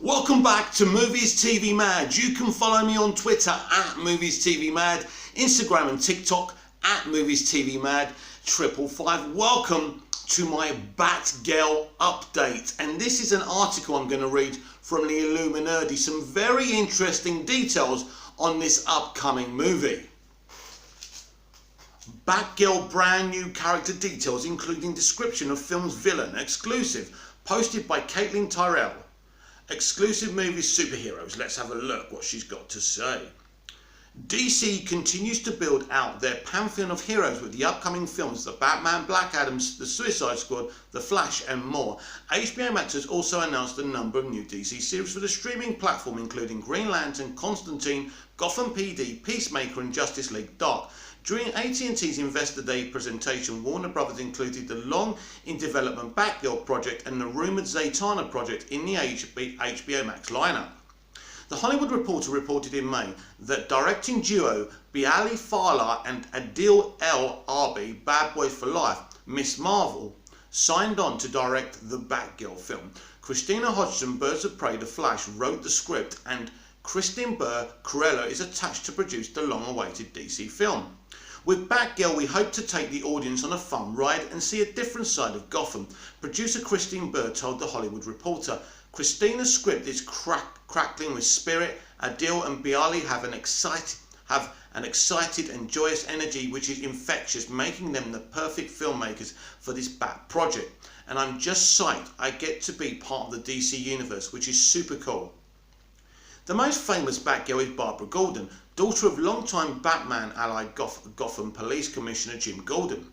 Welcome back to Movies TV Mad. You can follow me on Twitter at Movies TV Mad, Instagram and TikTok at Movies TV Mad 555. Welcome to my Batgirl update, and this is an article I'm going to read from the Illuminati. Some very interesting details on this upcoming movie. Batgirl brand new character details, including description of film's villain, exclusive, posted by Caitlin Tyrell. Exclusive movies superheroes. Let's have a look what she's got to say. DC continues to build out their pantheon of heroes with the upcoming films The Batman, Black Adam, The Suicide Squad, The Flash and more. HBO Max has also announced a number of new DC series for the streaming platform, including Green Lantern, Constantine, Gotham PD, Peacemaker and Justice League Dark. During AT&T's Investor Day presentation, Warner Bros. Included the long-in-development Batgirl project and the rumoured Zatanna project in the HBO Max lineup. The Hollywood Reporter reported in May that directing duo Bialy Farlah and Adil El Arbi, Bad Boys for Life, Miss Marvel, signed on to direct the Batgirl film. Christina Hodgson, Birds of Prey, The Flash, wrote the script, and Kristen Burr Corella is attached to produce the long-awaited DC film. With Batgirl, we hope to take the audience on a fun ride and see a different side of Gotham. Producer Christine Burr told The Hollywood Reporter, Christina's script is crackling with spirit. Adil and Bialy have an excited and joyous energy which is infectious, making them the perfect filmmakers for this Bat project. And I'm just psyched I get to be part of the DC universe, which is super cool. The most famous Batgirl is Barbara Gordon, daughter of longtime Batman ally Gotham Police Commissioner Jim Gordon.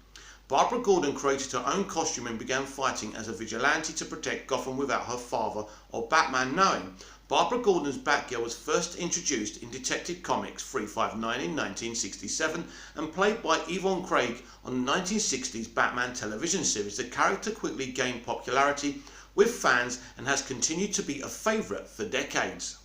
Barbara Gordon created her own costume and began fighting as a vigilante to protect Gotham without her father or Batman knowing. Barbara Gordon's Batgirl was first introduced in Detective Comics 359 in 1967 and played by Yvonne Craig on the 1960s Batman television series. The character quickly gained popularity with fans and has continued to be a favourite for decades.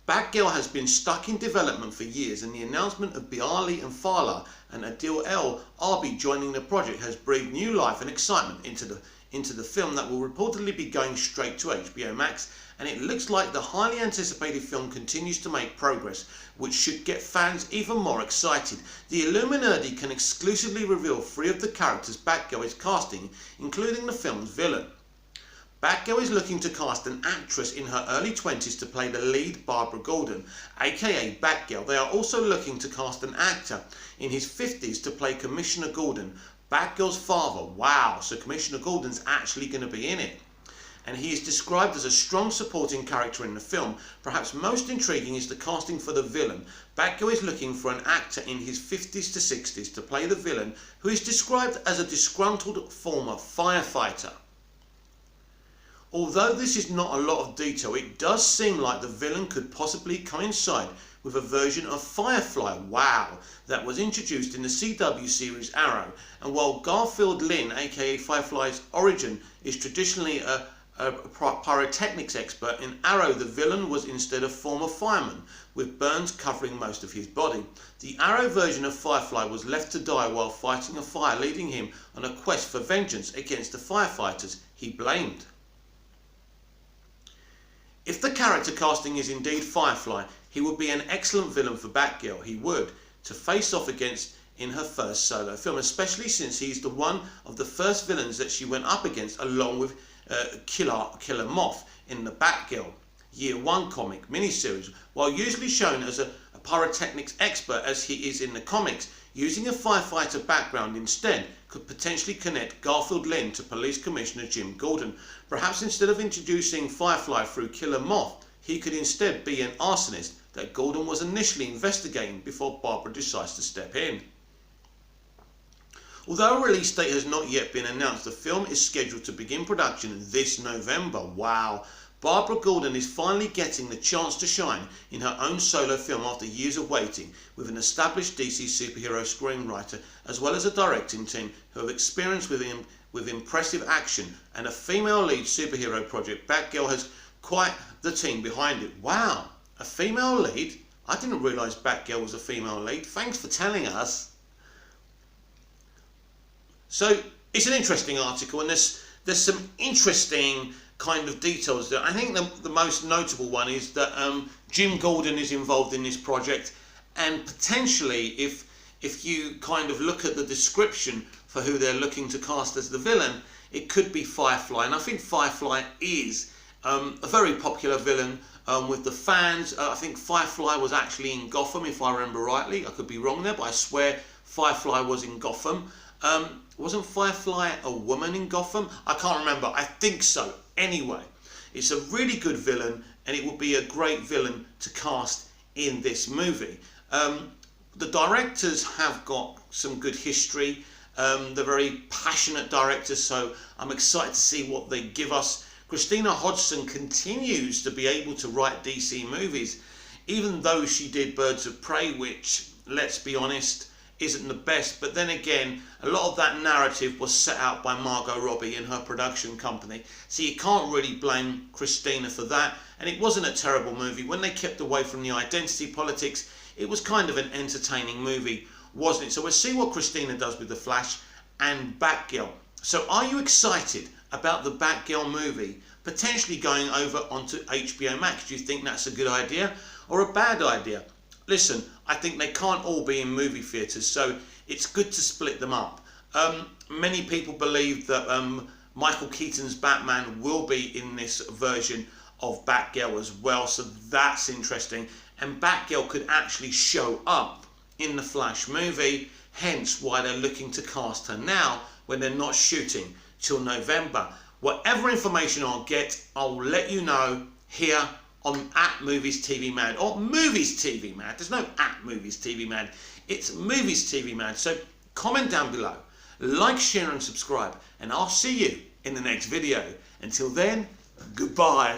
Batgirl has been stuck in development for years, and the announcement of Bialy and Farlah and Adil El Arbi joining the project has breathed new life and excitement into the film that will reportedly be going straight to HBO Max, and it looks like the highly anticipated film continues to make progress, which should get fans even more excited. The Illuminati can exclusively reveal 3 of the characters Batgirl is casting, including the film's villain. Batgirl is looking to cast an actress in her early 20s to play the lead Barbara Gordon, aka Batgirl. They are also looking to cast an actor in his 50s to play Commissioner Gordon, Batgirl's father. Wow, so Commissioner Gordon's actually going to be in it. And he is described as a strong supporting character in the film. Perhaps most intriguing is the casting for the villain. Batgirl is looking for an actor in his 50s to 60s to play the villain, who is described as a disgruntled former firefighter. Although this is not a lot of detail, it does seem like the villain could possibly coincide with a version of Firefly, wow, that was introduced in the CW series Arrow. And while Garfield Lynn, aka Firefly's origin, is traditionally a pyrotechnics expert, in Arrow the villain was instead a former fireman, with burns covering most of his body. The Arrow version of Firefly was left to die while fighting a fire, leading him on a quest for vengeance against the firefighters he blamed. If the character casting is indeed Firefly, he would be an excellent villain for Batgirl. He would, to face off against in her first solo film, especially since he's the one of the first villains that she went up against, along with Killer Moth in the Batgirl Year 1 comic miniseries. While usually shown as a pyrotechnics expert as he is in the comics, using a firefighter background instead could potentially connect Garfield Lynn to Police Commissioner Jim Gordon. Perhaps instead of introducing Firefly through Killer Moth, he could instead be an arsonist that Gordon was initially investigating before Barbara decides to step in. Although a release date has not yet been announced, the film is scheduled to begin production this November. Wow! Barbara Gordon is finally getting the chance to shine in her own solo film after years of waiting, with an established DC superhero screenwriter as well as a directing team who have experience with impressive action and a female lead superhero project. Batgirl has quite the team behind it. Wow, a female lead? I didn't realise Batgirl was a female lead. Thanks for telling us. So it's an interesting article, and there's some interesting kind of details. I think the most notable one is that Jim Gordon is involved in this project, and potentially if you kind of look at the description for who they're looking to cast as the villain, it could be Firefly. And I think Firefly is a very popular villain with the fans. I think Firefly was actually in Gotham, if I remember rightly. I could be wrong there, but I swear Firefly was in Gotham. Wasn't Firefly a woman in Gotham? I can't remember. I think so. Anyway, it's a really good villain, and it would be a great villain to cast in this movie. The directors have got some good history. They're very passionate directors, so I'm excited to see what they give us. Christina Hodgson continues to be able to write DC movies, even though she did Birds of Prey, which, let's be honest, isn't the best. But then again, a lot of that narrative was set out by Margot Robbie and her production company, so you can't really blame Christina for that. And it wasn't a terrible movie. When they kept away from the identity politics, it was kind of an entertaining movie, wasn't it? So we'll see what Christina does with The Flash and Batgirl. So are you excited about the Batgirl movie potentially going over onto HBO Max? Do you think that's a good idea or a bad idea? Listen, I think they can't all be in movie theatres, so it's good to split them up. Many people believe that Michael Keaton's Batman will be in this version of Batgirl as well, so that's interesting. And Batgirl could actually show up in the Flash movie, hence why they're looking to cast her now when they're not shooting till November. Whatever information I'll get, I'll let you know here on @Movies TV Mad, or Movies TV Mad. There's no @Movies TV Mad, it's Movies TV Mad. So comment down below, like, share and subscribe, and I'll see you in the next video. Until then, goodbye.